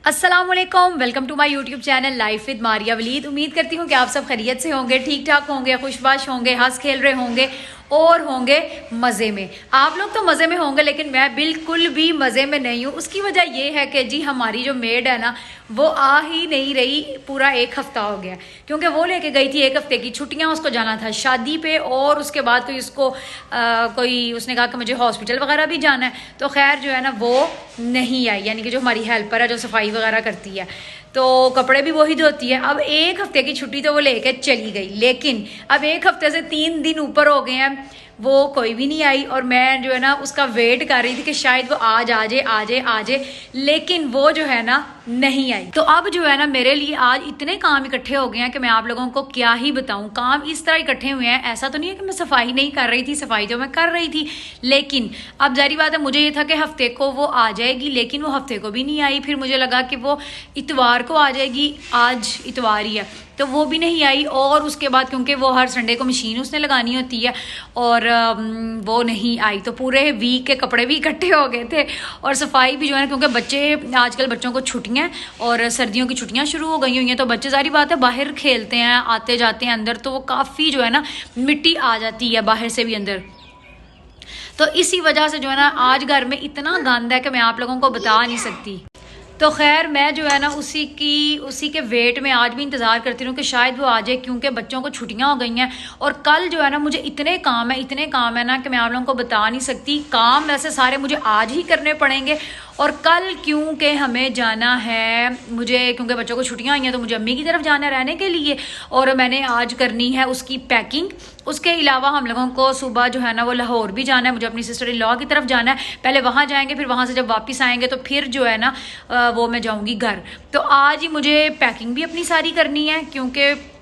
अस्सलाम वालेकुम, welcome to my YouTube channel life with Maria Waleed. उम्मीद करती हूँ कि आप सब खैरियत से होंगे, ठीक ठाक होंगे, खुशबाश होंगे, हंस खेल रहे होंगे और होंगे मज़े में। आप लोग तो मज़े में होंगे लेकिन मैं बिल्कुल भी मज़े में नहीं हूँ। उसकी वजह ये है कि जी हमारी जो मेड है ना वो आ ही नहीं रही। पूरा एक हफ़्ता हो गया क्योंकि वो लेके गई थी एक हफ़्ते की छुट्टियाँ, उसको जाना था शादी पे और उसके बाद कोई उसको कोई उसने कहा कि मुझे हॉस्पिटल वगैरह भी जाना है, तो खैर जो है ना वो नहीं आई। यानी कि जो हमारी हेल्पर है जो सफाई वगैरह करती है तो कपड़े भी वही धोती है। अब एक हफ्ते की छुट्टी तो वो लेके चली गई, लेकिन अब एक हफ्ते से 3 दिन ऊपर हो गए हैं, वो कोई भी नहीं आई। और मैं जो है ना उसका वेट कर रही थी कि शायद वो आज आ जाए, लेकिन वो जो है ना नहीं आई। तो अब जो है ना मेरे लिए आज इतने काम इकट्ठे हो गए हैं कि मैं आप लोगों को क्या ही बताऊं। काम इस तरह इकट्ठे हुए हैं, ऐसा तो नहीं है कि मैं सफाई नहीं कर रही थी, सफाई तो मैं कर रही थी, लेकिन अब जारी बात है मुझे ये था कि हफ्ते को वो आ जाएगी, लेकिन वो हफ्ते को भी नहीं आई। फिर मुझे लगा कि वो इतवार को आ जाएगी, आज इतवार ही है तो वो भी नहीं आई। और उसके बाद क्योंकि वो हर संडे को मशीन उसने लगानी होती है और वो नहीं आई, तो पूरे वीक के कपड़े भी इकट्ठे हो गए थे और सफाई भी जो है ना, क्योंकि बच्चे आजकल बच्चों को छुट्टियां और सर्दियों की छुट्टियां शुरू हो गई हुई हैं, तो बच्चे सारी बात है बाहर खेलते हैं, आते जाते हैं अंदर, तो वो काफ़ी जो है ना मिट्टी आ जाती है बाहर से भी अंदर। तो इसी वजह से जो है ना आज घर में इतना गंद है कि मैं आप लोगों को बता नहीं सकती। तो खैर मैं जो है ना उसी के वेट में आज भी इंतज़ार करती हूँ कि शायद वो आ जाए, क्योंकि बच्चों को छुट्टियां हो गई हैं और कल जो है ना मुझे इतने काम है ना कि मैं आप लोगों को बता नहीं सकती। काम वैसे सारे मुझे आज ही करने पड़ेंगे और कल क्योंकि हमें जाना है, मुझे क्योंकि बच्चों को छुट्टियां आई हैं तो मुझे अम्मी की तरफ जाना है रहने के लिए और मैंने आज करनी है उसकी पैकिंग। उसके अलावा हम लोगों को सुबह जो है ना वो लाहौर भी जाना है, मुझे अपनी सिस्टर इन लॉ की तरफ जाना है। पहले वहाँ जाएंगे, फिर वहाँ से जब वापस आएंगे तो फिर जो है ना वो मैं जाऊँगी घर। तो आज ही मुझे पैकिंग भी अपनी सारी करनी है, क्योंकि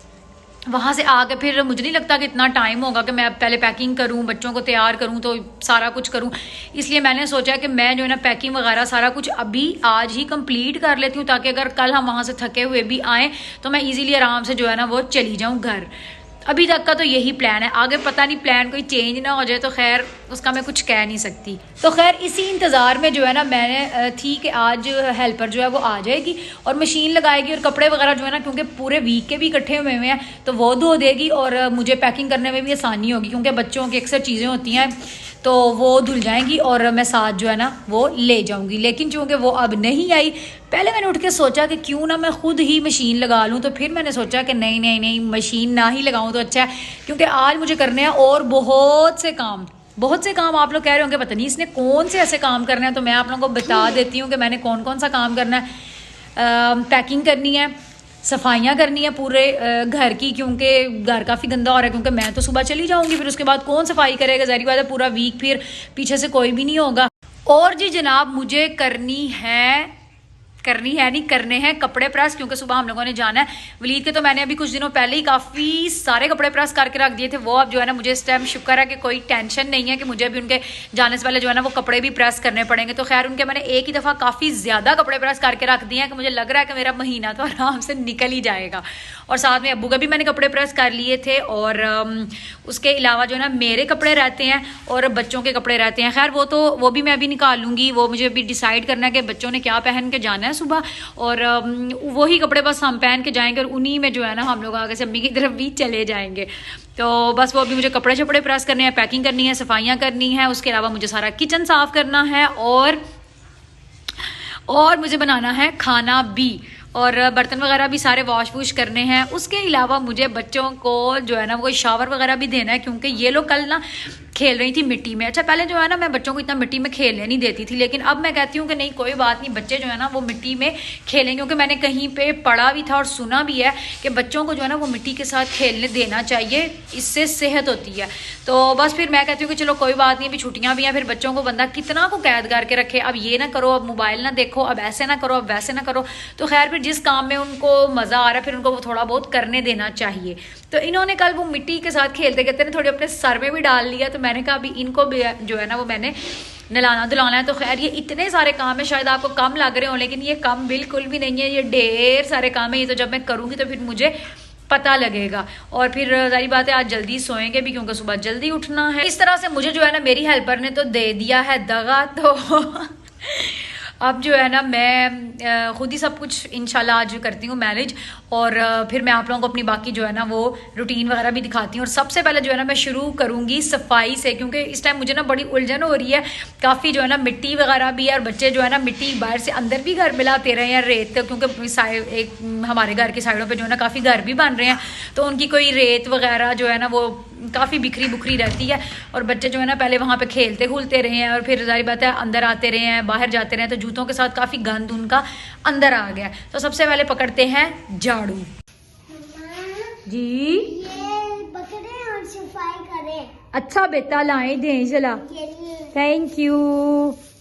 वहाँ से आके फिर मुझे नहीं लगता कि इतना टाइम होगा कि मैं पहले पैकिंग करूँ, बच्चों को तैयार करूँ, तो सारा कुछ करूँ। इसलिए मैंने सोचा कि मैं जो है ना पैकिंग वगैरह सारा कुछ अभी आज ही कंप्लीट कर लेती हूँ, ताकि अगर कल हम वहाँ से थके हुए भी आएँ तो मैं इजीली आराम से जो है ना वो चली जाऊँ घर। अभी तक का तो यही प्लान है, आगे पता नहीं प्लान कोई चेंज ना हो जाए तो खैर उसका मैं कुछ कह नहीं सकती। तो खैर इसी इंतज़ार में जो है ना मैंने थी कि आज हेल्पर जो है वो आ जाएगी और मशीन लगाएगी और कपड़े वगैरह जो है ना, क्योंकि पूरे वीक के भी इकट्ठे हुए हैं, तो वो धो देगी और मुझे पैकिंग करने में भी आसानी होगी, क्योंकि बच्चों की अक्सर चीज़ें होती हैं तो वो धुल जाएंगी और मैं साथ जो है ना वो ले जाऊंगी। लेकिन चूँकि वो अब नहीं आई, पहले मैंने उठ के सोचा कि क्यों ना मैं खुद ही मशीन लगा लूँ, तो फिर मैंने सोचा कि नहीं मशीन ना ही लगाऊँ तो अच्छा है, क्योंकि आज मुझे करने हैं और बहुत से काम। आप लोग कह रहे होंगे पता नहीं इसने कौन से ऐसे काम करने हैं, तो मैं आप लोगों को बता देती हूँ कि मैंने कौन कौन सा काम करना है। पैकिंग करनी है, सफाइयाँ करनी है पूरे घर की, क्योंकि घर काफ़ी गंदा हो रहा है, क्योंकि मैं तो सुबह चली जाऊँगी, फिर उसके बाद कौन सफाई करेगा, ज़ाहिर बात है पूरा वीक फिर पीछे से कोई भी नहीं होगा। और जी जनाब मुझे करने हैं कपड़े प्रेस, क्योंकि सुबह हम लोगों ने जाना है वलीद के। तो मैंने अभी कुछ दिनों पहले ही काफ़ी सारे कपड़े प्रेस करके रख दिए थे, वो अब जो है ना मुझे इस टाइम शुक्र है कि कोई टेंशन नहीं है कि मुझे अभी उनके जाने से पहले जो है ना वो कपड़े भी प्रेस करने पड़ेंगे। तो खैर उनके मैंने एक ही दफ़ा काफ़ी ज़्यादा कपड़े प्रेस करके रख दिए हैं कि मुझे लग रहा है कि मेरा महीना तो आराम से निकल ही जाएगा। और साथ में अब्बू के भी मैंने कपड़े प्रेस कर लिए थे और उसके अलावा जो है ना मेरे कपड़े रहते हैं और बच्चों के कपड़े रहते हैं। खैर वो भी मैं अभी निकाल लूँगी, वो मुझे अभी डिसाइड करना है कि बच्चों ने क्या पहन के जाना है सुबह, और वही कपड़े बस हम पहन के जाएंगे और उन्हीं में जो है ना हम लोग आगे से अम्मी की तरफ भी चले जाएंगे। तो बस वो अभी मुझे कपड़े शपड़े प्रेस करने हैं, पैकिंग करनी है, सफाइयाँ करनी है, उसके अलावा मुझे सारा किचन साफ़ करना है और मुझे बनाना है खाना भी, और बर्तन वगैरह भी सारे वॉश करने हैं। उसके अलावा मुझे बच्चों को जो है ना वो शावर वगैरह भी देना है, क्योंकि ये लोग कल ना खेल रही थी मिट्टी में। अच्छा पहले जो है ना मैं बच्चों को इतना मिट्टी में खेलने नहीं देती थी, लेकिन अब मैं कहती हूँ कि नहीं कोई बात नहीं, बच्चे जो है ना वो मिट्टी में खेलें, क्योंकि मैंने कहीं पे पढ़ा भी था और सुना भी है कि बच्चों को जो है ना वो मिट्टी के साथ खेलने देना चाहिए, इससे सेहत होती है। तो बस फिर मैं कहती हूँ कि चलो कोई बात नहीं, अभी छुट्टियाँ भी हैं, फिर बच्चों को बंदा कितना को कैद करके रखे, अब ये ना करो, अब मोबाइल ना देखो, अब ऐसे ना करो, अब वैसे ना करो। तो खैर फिर जिस काम में उनको मज़ा आ रहा है फिर उनको वो थोड़ा बहुत करने देना चाहिए। तो इन्होंने कल वो मिट्टी के साथ खेलते खेलते ना थोड़े अपने सर में भी डाल लिया, तो मैंने कहा अभी इनको भी जो है ना वो मैंने नहलाना धुलाना है। तो खैर ये इतने सारे काम है, शायद आपको कम लग रहे हो, लेकिन ये कम बिल्कुल भी नहीं है, ये ढेर सारे काम है। ये तो जब मैं करूँगी तो फिर मुझे पता लगेगा। और फिर सारी बात है आज जल्दी सोएंगे भी, क्योंकि सुबह जल्दी उठना है। इस तरह से मुझे जो है ना मेरी हेल्पर ने तो दे दिया है दगा। तो अब जो है ना मैं खुद ही सब कुछ इंशाल्लाह आज करती हूँ मैनेज, और फिर मैं आप लोगों को अपनी बाकी जो है ना वो रूटीन वगैरह भी दिखाती हूँ। और सबसे पहले जो है ना मैं शुरू करूँगी सफाई से, क्योंकि इस टाइम मुझे ना बड़ी उलझन हो रही है, काफ़ी जो है ना मिट्टी वगैरह भी है, और बच्चे जो है ना मिट्टी बाहर से अंदर भी घर में लाते रहे हैं रेत, क्योंकि एक हमारे घर की साइडों पर जो है ना काफ़ी घर भी बन रहे हैं, तो उनकी कोई रेत वगैरह जो है ना वो काफ़ी बिखरी बुखरी रहती है। और बच्चे जो है ना पहले वहाँ पे खेलते खूलते रहे हैं, और फिर जारी बात है अंदर आते रहे हैं, बाहर जाते रहे हैं, तो जूतों के साथ काफ़ी गंद उनका अंदर आ गया। तो सबसे पहले पकड़ते हैं झाड़ू। जी ये पकड़े और सफाई करें। अच्छा बेटा लाए दें चला, थैंक यू।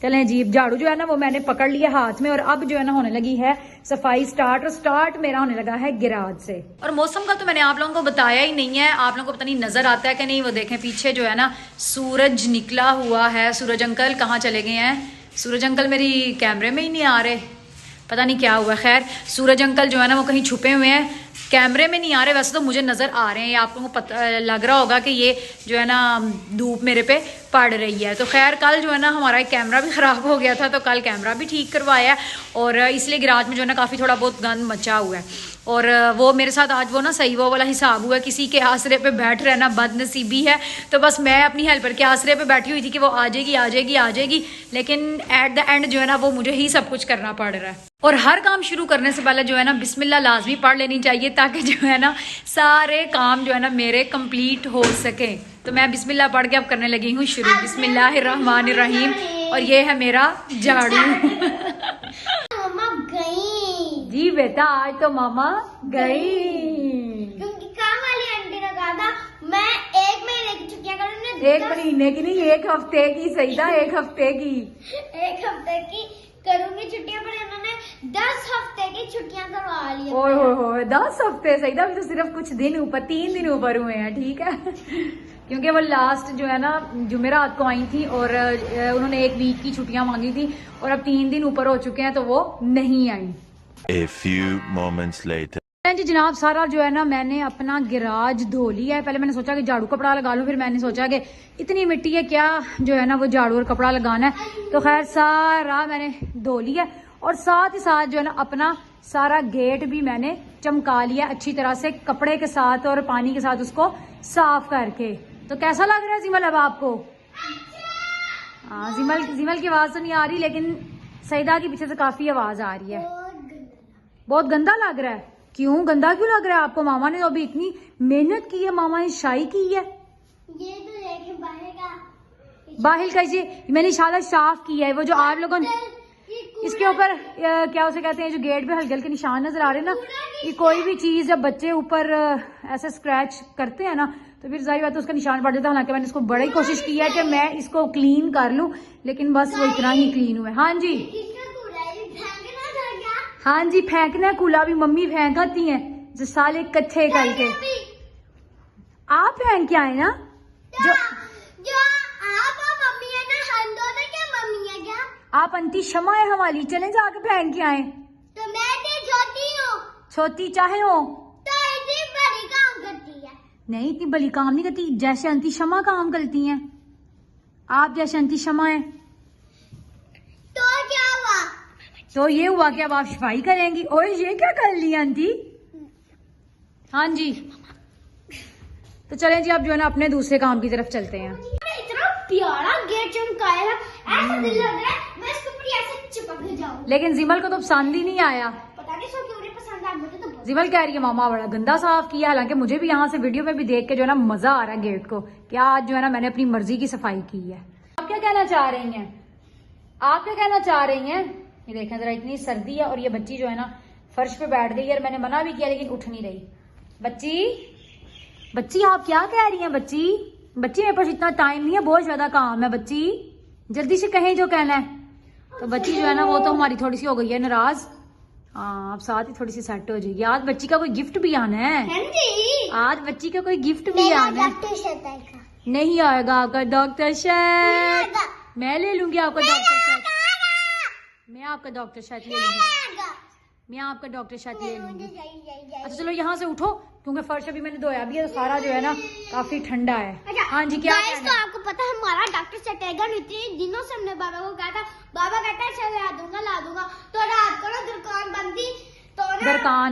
चलें जी, झाड़ू जो है ना वो मैंने पकड़ लिया हाथ में, और अब जो है ना होने लगी है सफाई स्टार्ट, और स्टार्ट मेरा होने लगा है गिराज से। और मौसम का तो मैंने आप लोगों को बताया ही नहीं है, आप लोगों को पता नहीं नजर आता है कि नहीं, वो देखें पीछे जो है ना सूरज निकला हुआ है। सूरज अंकल कहाँ चले गए हैं? सूरज अंकल मेरी कैमरे में ही नहीं आ रहे, पता नहीं क्या हुआ। खैर सूरज अंकल जो है ना वो कहीं छुपे हुए हैं, कैमरे में नहीं आ रहे, वैसे तो मुझे नज़र आ रहे हैं। ये आप लोगों को पता लग रहा होगा कि ये जो है ना धूप मेरे पे पड़ रही है। तो खैर कल जो है ना हमारा एक कैमरा भी ख़राब हो गया था, तो कल कैमरा भी ठीक करवाया, और इसलिए गैराज में जो है ना काफ़ी थोड़ा बहुत गंद मचा हुआ है। और वो मेरे साथ आज वो ना सही वो वाला हिसाब हुआ, किसी के आसरे पे बैठ रहना बदनसीबी है। तो बस मैं अपनी हेल्पर के आसरे पे बैठी हुई थी कि वो आ जाएगी आ जाएगी आ जाएगी, लेकिन एट द एंड जो है ना वो मुझे ही सब कुछ करना पड़ रहा है। और हर काम शुरू करने से पहले जो है ना बिस्मिल्लाह लाजमी पढ़ लेनी चाहिए, ताकि जो है ना सारे काम जो है ना मेरे कंप्लीट हो सके। तो मैं बिस्मिल्लाह पढ़ के अब करने लगी हूँ शुरू। बिस्मिल्लाहिर्रहमानिर्रहीम। और ये है मेरा झाड़ू। मम्मा गई। जी बेटा आज तो मामा गई, क्योंकि काम वाली आंटी ने कहा था मैं 1 महीने की छुट्टियां करूंगी। 1 महीने की नहीं, 1 हफ्ते की। सही था, 1 हफ्ते की। 1 हफ्ते की करूंगी छुट्टियां, पर इन्होंने 10 हफ्ते की छुट्टियां करवा ली। ओए हो 10 हफ्ते? सही था, अभी तो सिर्फ कुछ दिन ऊपर, 3 दिन ऊपर हुए हैं, ठीक है। क्योंकि वो लास्ट जो है ना जुमेरात को आई थी, और उन्होंने 1 वीक की छुट्टियां मांगी थी, और अब 3 दिन ऊपर हो चुके हैं, तो वो नहीं आई। A few moments later. जी जनाब, सारा जो है ना मैंने अपना गिराज धो लिया है। पहले मैंने सोचा कि झाड़ू कपड़ा लगा लूं, फिर मैंने सोचा कि इतनी मिट्टी है क्या जो है ना वो झाड़ू और कपड़ा लगाना है। तो खैर सारा मैंने धो लिया, और साथ ही साथ जो है ना अपना सारा गेट भी मैंने चमका लिया अच्छी तरह से, कपड़े के साथ और पानी के साथ उसको साफ करके। तो कैसा लग रहा है जिमल अब आपको? हाँ जिमल की आवाज तो नहीं आ रही, लेकिन सईदा की पीछे से काफी आवाज आ रही है। बहुत गंदा लग रहा है। क्यों गंदा क्यों लग रहा है आपको? मामा ने तो अभी इतनी मेहनत की है, मामा ने शाई की है। ये तो देखें बाहिल का मैंने शाला साफ किया है। वो जो आप लोगों ने इसके ऊपर क्या उसे कहते हैं, जो गेट पे हल्के हल्के निशान नजर आ रहे हैं ना, ये कोई भी चीज जब बच्चे ऊपर ऐसे स्क्रैच करते हैं ना, तो फिर जारी बात है उसका निशान पड़ जाता है। हालांकि मैंने इसको बड़ी कोशिश की है कि मैं इसको क्लीन कर लूं, लेकिन बस वो इतना ही क्लीन हुआ है। हाँ जी हाँ जी, फेंकना कूला भी मम्मी फेंकती हैं, जो साले इकट्ठे करके। आप फेंक के आए ना जो आप मम्मी है ना, हम दोनों क्या मम्मी है क्या? आप अंती शमा है हमारी, चले जाके फेंक के आए। तो मैं तो छोटी हूँ। छोटी चाहे हो तो इतनी बड़ी काम करती है? नहीं, इतनी बड़ी काम नहीं करती, जैसे अंती शमा काम करती हैं आप, जैसे अंती शमा है। तो क्या हुआ? तो ये हुआ कि अब आप सफाई करेंगी। और ये क्या कर लिया आंटी? हाँ जी, तो चलें जी अब जो है ना अपने दूसरे काम की तरफ चलते हैं। इतना प्यारा गेट चमकाया है, ऐसा दिल लग रहा है मैं इसके ऊपर ऐसे चिपक जाऊं। लेकिन जिमल को तो पसंद ही नहीं आया। पता नहीं सो क्यों नहीं पसंद आया, मुझे तो बहुत। जिमल कह रही है मामा बड़ा गंदा साफ किया। हालांकि मुझे भी यहाँ से वीडियो में भी देख के जो है ना मजा आ रहा है गेट को, क्या आज जो है ना मैंने अपनी मर्जी की सफाई की है। आप क्या कहना चाह रही हैं? आप क्या कहना चाह रही हैं? ये देखें जरा, इतनी सर्दी है और ये बच्ची जो है ना फर्श पे बैठ गई है, और मैंने मना भी किया लेकिन उठ नहीं रही। बच्ची आप क्या कह रही हैं? बच्ची मेरे पास इतना टाइम नहीं है, बहुत ज्यादा काम है। बच्ची जल्दी से कहें जो कहना है। तो बच्ची जो है ना वो तो हमारी थोड़ी सी हो गई है नाराज। हाँ, अब साथ ही थोड़ी सी सेट हो जाएगी। आज बच्ची का कोई गिफ्ट भी आना है। आज बच्ची का कोई गिफ्ट भी आना है। नहीं आएगा आपका डॉक्टर शर्ट? मैं ले लूंगी आपका डॉक्टर शर्ट। मैं आपका डॉक्टर शर्ट ले लूंगी। मैं आपका डॉक्टर शर्ट ले लूंगी। अच्छा चलो यहाँ से उठो, क्योंकि फर्श अभी मैंने धोया भी है, तो सारा जो है ना काफी ठंडा है। अच्छा, हाँ जी, क्या गाइस, कहना तो है? आपको पता है हमारा डॉक्टर सेट आएगा, इतने दिनों से हमने बाबा को कहा था, बाबा कहता है चल ला दूंगा, तो रात को ना दुकान बंद थी, तो ना दरकान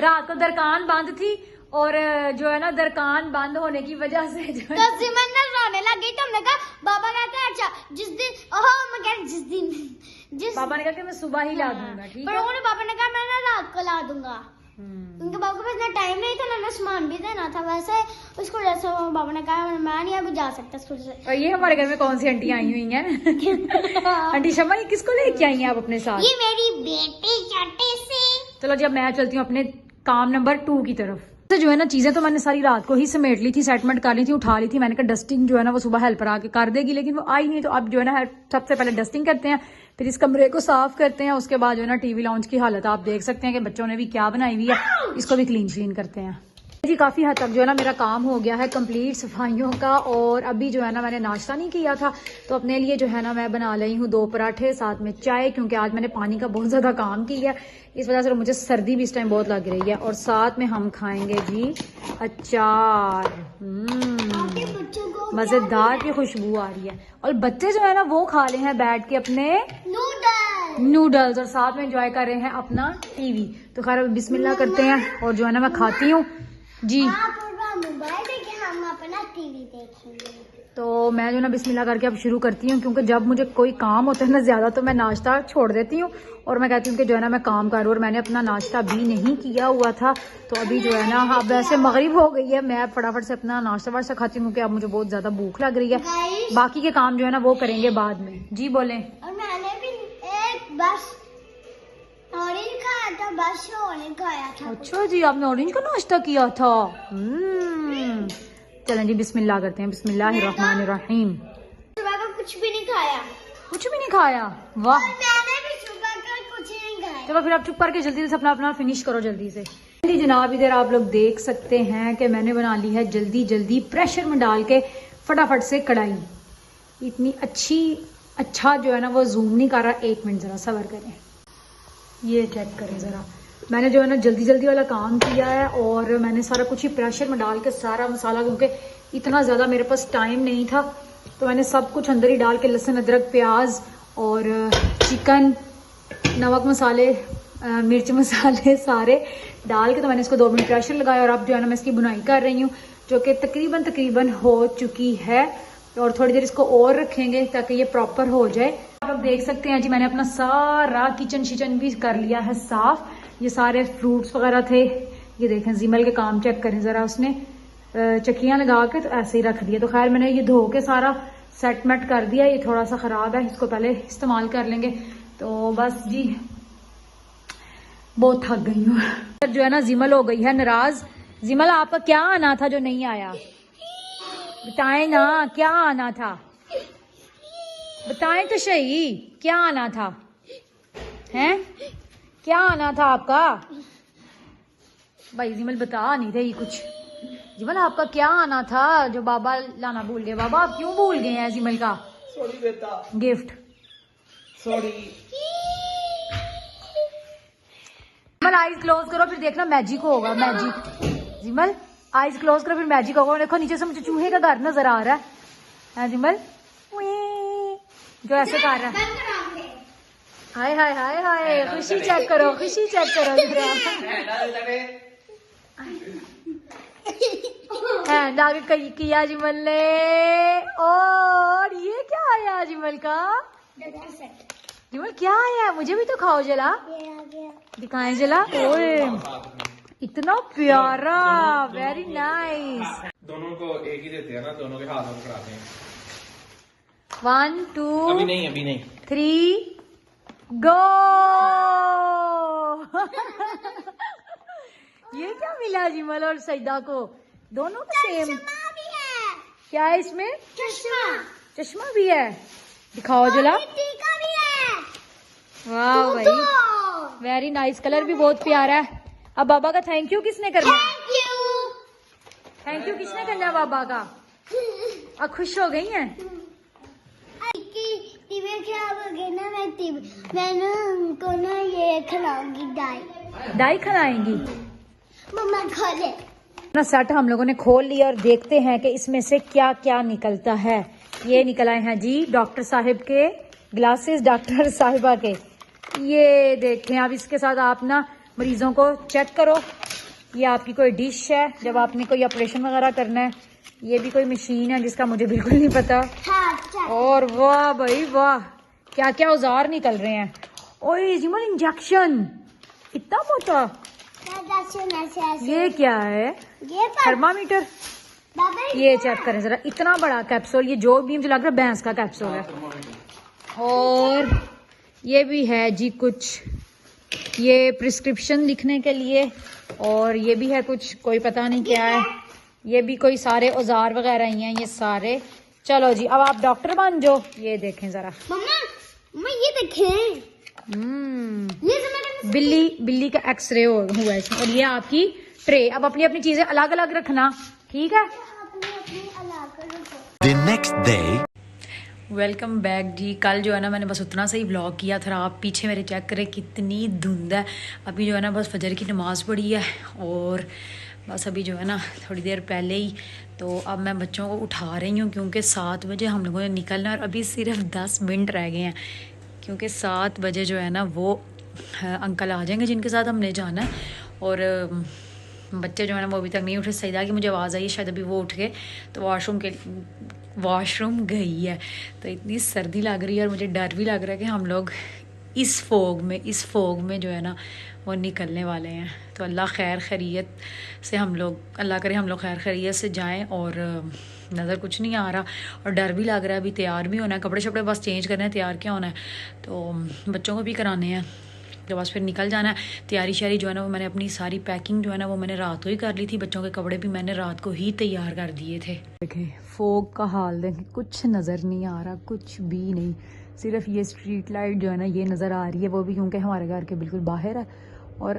रात को दरकान बंद थी, और जो है ना दरकान बंद होने की वजह से जो तो जिमन ना रोने लग गई, तो हमने कहा बाबा कहते हैं अच्छा जिस दिन मैं कह जिस पापा ने कहा कि मैं सुबह ही ला दूंगा, ठीक पर है। उन्होंने पापा ने कहा मैं ना रात को ला दूंगा। उनके बाबा के पास इतना टाइम नहीं था ना सामान भी देना था, वैसे उसको जैसे बाबा ने कहा मैं नहीं अभी जा सकता स्कूल से। और ये हमारे घर में कौन सी आंटी आई हुई हैं? आंटी शमा, ये किसको लेके आई हैं आप अपने साथ? ये मेरी बेटी छोटी सी। चलो जी, अब मैं चलती हूँ अपने काम नंबर 2 की तरफ। तो जो है ना चीजें तो मैंने सारी रात को ही समेट ली थी, सेटमेंट कर ली थी, उठा ली थी। मैंने कहा डस्टिंग जो है ना वो सुबह हेल्पर आके कर देगी, लेकिन वो आई नहीं। तो अब जो है ना सबसे पहले डस्टिंग करते हैं, फिर इस कमरे को साफ करते हैं, उसके बाद जो है ना टीवी लाउंज की हालत आप देख सकते हैं कि बच्चों ने भी क्या बनाई हुई है, इसको भी क्लीन करते हैं जी। काफी हद तक जो है ना मेरा काम हो गया है कंप्लीट सफाइयों का। और अभी जो है ना मैंने नाश्ता नहीं किया था, तो अपने लिए जो है ना मैं बना ली हूँ 2 पराठे साथ में चाय, क्योंकि आज मैंने पानी का बहुत ज्यादा काम किया, इस वजह से मुझे सर्दी भी इस टाइम बहुत लग रही है। और साथ में हम खाएंगे जी अचार। मजेदार की खुशबू आ रही है, और बच्चे जो है ना वो खा रहे हैं बैठ के अपने नूडल्स, और साथ में एंजॉय कर रहे हैं अपना टीवी। तो खैर बिस्मिल्लाह करते हैं, और जो है ना मैं खाती हूँ जी। मोबाइल देखे, हम अपना टीवी देखेंगे। तो मैं जो ना बिस्मिल्लाह करके अब शुरू करती हूँ, क्योंकि जब मुझे कोई काम होता है ना ज्यादा, तो मैं नाश्ता छोड़ देती हूँ और मैं कहती हूँ कि जो है ना मैं काम करूँ। और मैंने अपना नाश्ता भी नहीं किया हुआ था, तो अभी जो है ना अब वैसे मगरिब हो गई है, मैं फटाफट से अपना नाश्ता वाश्ता खाती हूँ, क्योंकि अब मुझे बहुत ज्यादा भूख लग रही है। बाकी के काम जो है ना वो करेंगे बाद में जी। बोले। और मैंने भी एक बस ऑरेंज खाया था, बस ऑरेंज खाया था। अच्छा जी, आपने ऑरेंज का नाश्ता किया था। चलें जी बिस्मिल्लाह करते हैं। बिस्मिल्लाहिर्रहमानिर्रहीम। सुबह का कुछ भी नहीं खाया। कुछ भी नहीं खाया? वाह। मैंने भी सुबह का कुछ नहीं खाया। चलो फिर आप चुप करके जल्दी से अपना फिनिश करो जल्दी से जी। जनाब इधर आप लोग देख सकते हैं कि मैंने बना ली है जल्दी प्रेशर में डाल के फटाफट से कढ़ाई। इतनी अच्छा जो है ना वो जूम नहीं कर रहा, 1 मिनट जरा सब्र करें। ये चेक करें जरा, मैंने जो है ना जल्दी वाला काम किया है, और मैंने सारा कुछ ही प्रेशर में डाल के सारा मसाला, क्योंकि इतना ज़्यादा मेरे पास टाइम नहीं था, तो मैंने सब कुछ अंदर ही डाल के लहसुन अदरक प्याज और चिकन, नमक मसाले, मिर्च मसाले सारे डाल के, तो मैंने इसको 2 मिनट प्रेशर लगाया। और अब जो है ना मैं इसकी बुनाई कर रही हूँ, जो कि तकरीबन हो चुकी है, और थोड़ी देर इसको और रखेंगे ताकि ये प्रॉपर हो जाए। आप लोग देख सकते हैं जी, मैंने अपना सारा किचन भी कर लिया है साफ। ये सारे फ्रूट्स वगैरह थे, ये देखें जिमल के काम चेक करें जरा, उसने चक्कियां लगा के तो ऐसे ही रख दिया। तो खैर मैंने ये धो के सारा सेटमेट कर दिया। ये थोड़ा सा खराब है, इसको पहले इस्तेमाल कर लेंगे। तो बस जी बहुत थक गई हूँ। जो है ना जिमल हो गई है नाराज। जिमल आपका क्या आना था जो नहीं आया? बताएं ना, क्या आना था? बताएं तो सही, क्या आना था? हैं? क्या आना था आपका? भाई जिमल बता नहीं रही कुछ। जिमल आपका क्या आना था जो बाबा लाना भूल गए? बाबा आप क्यों भूल गए हैं जिमल का सॉरी बेटा, गिफ्ट? सॉरी। जिमल आईज क्लोज करो, फिर देखना मैजिक होगा। मैजिक। जिमल आईज क्लोज करो, फिर मैजिक होगा। देखो नीचे से मुझे चूहे का घर नजर आ रहा है जिमल, जो ऐसे कर रहा है। हाय हाय हाय हाय, खुशी चेक करो, खुशी चेक करो। हैंड आगे किया जिमल ने। और ये क्या आया जिमल का? जिमल क्या आया? मुझे भी तो खाओ जला, दिखाएं जला। ओए इतना प्यारा, वेरी नाइस। दोनों को एक ही देते हैं ना, दोनों के हाथ में पकड़ाते हैं। 1 2 अभी नहीं 3 गो। ये क्या मिला जिमल और सईदा को? दोनों को सेम। क्या है इसमें? चश्मा भी है, दिखाओ जला। वाह भाई, वेरी नाइस। कलर भी बहुत प्यारा है। अब बाबा का थैंक यू किसने करना है? थैंक यू किसने करना है बाबा का? अब खुश हो गई हैं? मैंने उनको ना ये खिलाऊंगी, डाई खिलाएंगी। मम्मा खा ले। ना सेट हम लोगों ने खोल लिया और देखते हैं कि इसमें से क्या क्या निकलता है। ये निकल आए हैं जी डॉक्टर साहिब के ग्लासेस, डॉक्टर साहिबा के। ये देखें, अब इसके साथ आप ना मरीजों को चेक करो। ये आपकी कोई डिश है जब आपने कोई ऑपरेशन वगैरह करना है। ये भी कोई मशीन है जिसका मुझे बिल्कुल नहीं पता। और वाह भाई वाह, क्या क्या औजार निकल रहे हैं। ओए जिमल, इंजेक्शन इतना मोटा, ये क्या है? थर्मामीटर। ये चेक करें जरा, इतना बड़ा कैप्सूल। ये जो भी मुझे लग रहा है भैंस का कैप्सूल है। और ये भी है जी कुछ, ये प्रिस्क्रिप्शन लिखने के लिए। और ये भी है कुछ, कोई पता नहीं क्या है। ये भी कोई सारे औजार वगैरह ही हैं ये सारे। चलो जी, अब आप डॉक्टर बन जाओ। ये देखें जरा मम्मा ये देखें, ये जो मैंने बिल्ली का एक्सरे हुआ है इसमें। और ये आपकी ट्रे। अब अपनी अपनी चीजें अलग अलग रखना, ठीक है? अपनी अलग रखो। The next day. Welcome back जी। कल जो है ना मैंने बस उतना सा ही व्लॉग किया था। आप पीछे मेरे चेक करें कितनी धुंध है। अभी जो है ना बस फजर की नमाज़ पढ़ी है और बस अभी जो है ना थोड़ी देर पहले ही तो अब मैं बच्चों को उठा रही हूँ क्योंकि 7 बजे हम लोगों ने निकलना है और अभी सिर्फ 10 मिनट रह गए हैं क्योंकि 7 बजे जो है ना वो अंकल आ जाएंगे जिनके साथ हमने जाना है। और बच्चे जो है ना वो अभी तक नहीं उठे। सईदा की मुझे आवाज़ आई शायद अभी वो उठ गए तो वॉशरूम गई है। तो इतनी सर्दी लग रही है और मुझे डर भी लग रहा है कि हम लोग इस फोग में जो है ना वो निकलने वाले हैं। तो अल्लाह खैर खैरियत से हम लोग, अल्लाह करे हम लोग खैर खैरियत से जाएं। और नज़र कुछ नहीं आ रहा और डर भी लग रहा है। अभी तैयार भी होना है, कपड़े शपड़े बस चेंज करने हैं, तैयार क्या होना है। तो बच्चों को भी कराने हैं तो बस फिर निकल जाना है। तैयारी शारी जो है ना वो मैंने अपनी सारी पैकिंग जो है ना वो मैंने रात को ही कर ली थी। बच्चों के कपड़े भी मैंने रात को ही तैयार कर दिए थे। देखें फोग का हाल देखें, कुछ नज़र नहीं आ रहा, कुछ भी नहीं। सिर्फ ये स्ट्रीट लाइट जो है ना ये नज़र आ रही है, वो भी क्योंकि हमारे घर के बिल्कुल बाहर है। और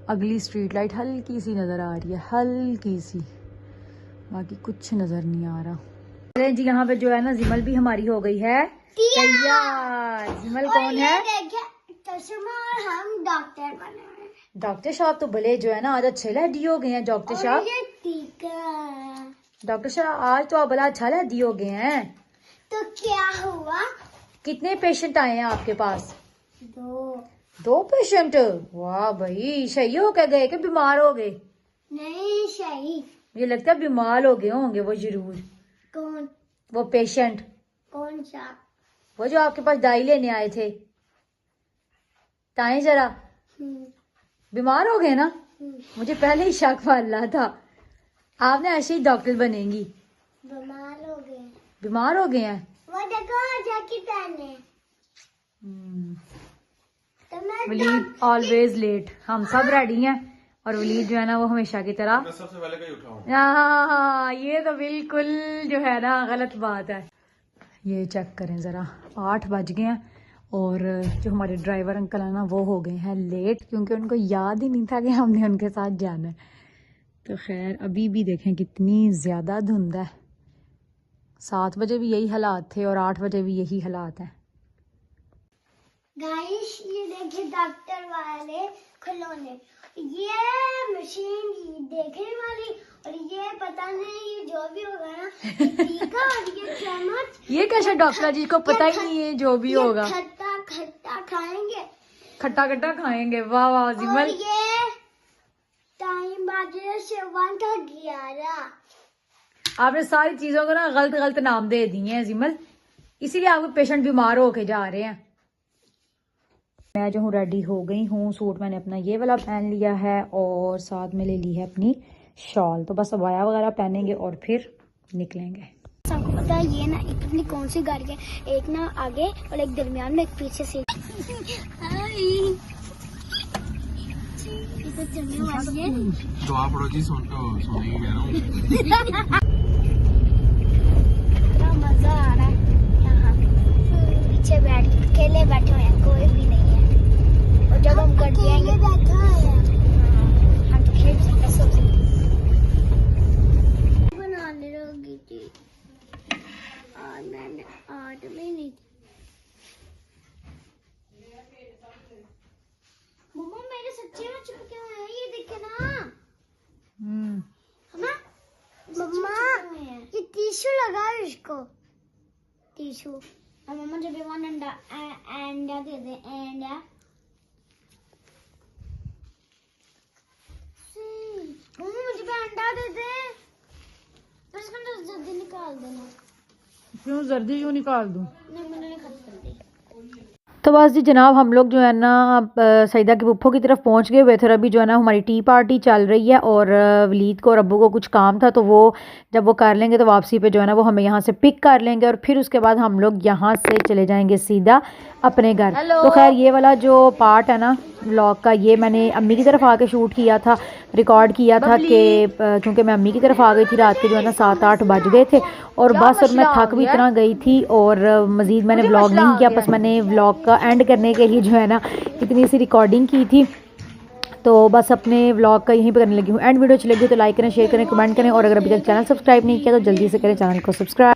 अगली स्ट्रीट लाइट हल्की सी नज़र आ रही है, हल्की सी, बाकी कुछ नज़र नहीं आ रहा। अरे जी यहाँ पे जो है ना जिमल भी हमारी हो गई है तैयार। जिमल कौन है? और हम डॉक्टर बने हैं। डॉक्टर साहब तो भले जो है ना आज अच्छे लहदी हो गए हैं। डॉक्टर साहब, ये टीका। डॉक्टर साहब आज तो आप भला अच्छा लहदी हो गए हैं। तो क्या हुआ? कितने पेशेंट आए हैं आपके पास? 2 पेशेंट? वाह भाई, सही हो के गए कि बीमार हो गए? नहीं सही। मुझे लगता है बीमार हो गए होंगे वो जरूर। कौन? वो पेशेंट, कौन सा? वो जो आपके पास दवाई लेने आए थे। ताए जरा, बीमार हो गए ना? मुझे पहले ही शक वाला था आपने ऐसे ही डॉक्टर बनेंगी। बीमार हो गए। बीमार हो गए हैं? वो देखो जैकेट पहने। तो मैं वलीद ऑलवेज लेट। हम सब रेडी हैं और वलीद जो है ना वो हमेशा की तरह मैं सबसे पहले कहीं उठाऊं। हाँ, ये तो बिल्कुल जो है ना गलत बात है। ये चेक करें ज़रा, 8 बज गए हैं और जो हमारे ड्राइवर अंकल है ना वो हो गए हैं लेट क्योंकि उनको याद ही नहीं था कि हमने उनके साथ जाना है। तो खैर अभी भी देखें कितनी ज़्यादा धुंध है। 7 बजे भी यही हालात थे और 8 बजे भी यही हालात हैं। गाइस ये देखिए डॉक्टर वाले खिलौने, ये मशीन देखने वाली और ये पता नहीं जो भी होगा ना, ये टीका और ये चम्मच। ये कैसे डॉक्टर जी को पता ही नहीं है जो भी होगा। खट्टा खट्टा खाएंगे, खट्टा खट्टा खाएंगे। वाह वाह और जिमल, ये टाइम बाजे से 1 का 11। आपने सारी चीजों को ना गलत गलत नाम दे दिए हैं जिमल, इसीलिए आपके पेशेंट बीमार होके जा रहे हैं। मैं जो हूँ रेडी हो गई हूँ। सूट मैंने अपना ये वाला पहन लिया है और साथ में ले ली है अपनी शॉल। तो बस अबाया वगैरह पहनेंगे और फिर निकलेंगे। सबको पता है ये ना इतनी कौन सी गाड़ी है, एक ना आगे और एक दरमियान में, एक पीछे से। तो चलने वाली है। तो आप पड़ो जी सोने की कह रहा हूँ। इतना मजा आ रहा है यहाँ। पीछे अकेले बैठे हुए हैं, कोई भी नहीं है। और जब हम कर दिएंगे बैठा है हम तो खेल सकते सब बनाने लगी थी और मैंने आज भी नहीं। मम्मा मेरे सच्चे में चिपके हुए हैं, ये देखे ना। इसको टिश्यू और मम्मा मुझे भी वन अंडा दे दे अंडा मम्मा मुझे भी अंडा दे दे तो इसको जल्दी निकाल देना क्यों जल्दी क्यों निकाल दूँ? नहीं मैंने नहीं खाती जल्दी तो बस जी जनाब हम लोग जो है ना सईदा की पुप्पो की तरफ पहुंच गए हुए थे और अभी जो है ना हमारी टी पार्टी चल रही है और वलीद को और अब्बू को कुछ काम था तो वो जब वो कर लेंगे तो वापसी पे जो है ना वो हमें यहाँ से पिक कर लेंगे और फिर उसके बाद हम लोग यहाँ से चले जाएंगे सीधा अपने घर। तो खैर ये वाला जो पार्ट है ना व्लॉग का ये मैंने अम्मी की तरफ आके शूट किया था, रिकॉर्ड किया था कि क्योंकि मैं अम्मी की तरफ आ गई थी रात के जो है ना 7-8 बज गए थे और बस और मैं थक भी इतना गई थी और मज़ीद मैंने व्लॉग नहीं किया, बस मैंने व्लॉग का एंड करने के लिए जो है ना इतनी सी रिकॉर्डिंग की थी। तो बस अपने व्लॉग का यहीं पर करने लगी हूँ। एंड वीडियो अच्छी लगी तो लाइक करें, शेयर करें, कमेंट करें और अगर अभी तक चैनल सब्सक्राइब नहीं किया तो जल्दी से करें चैनल को सब्सक्राइब।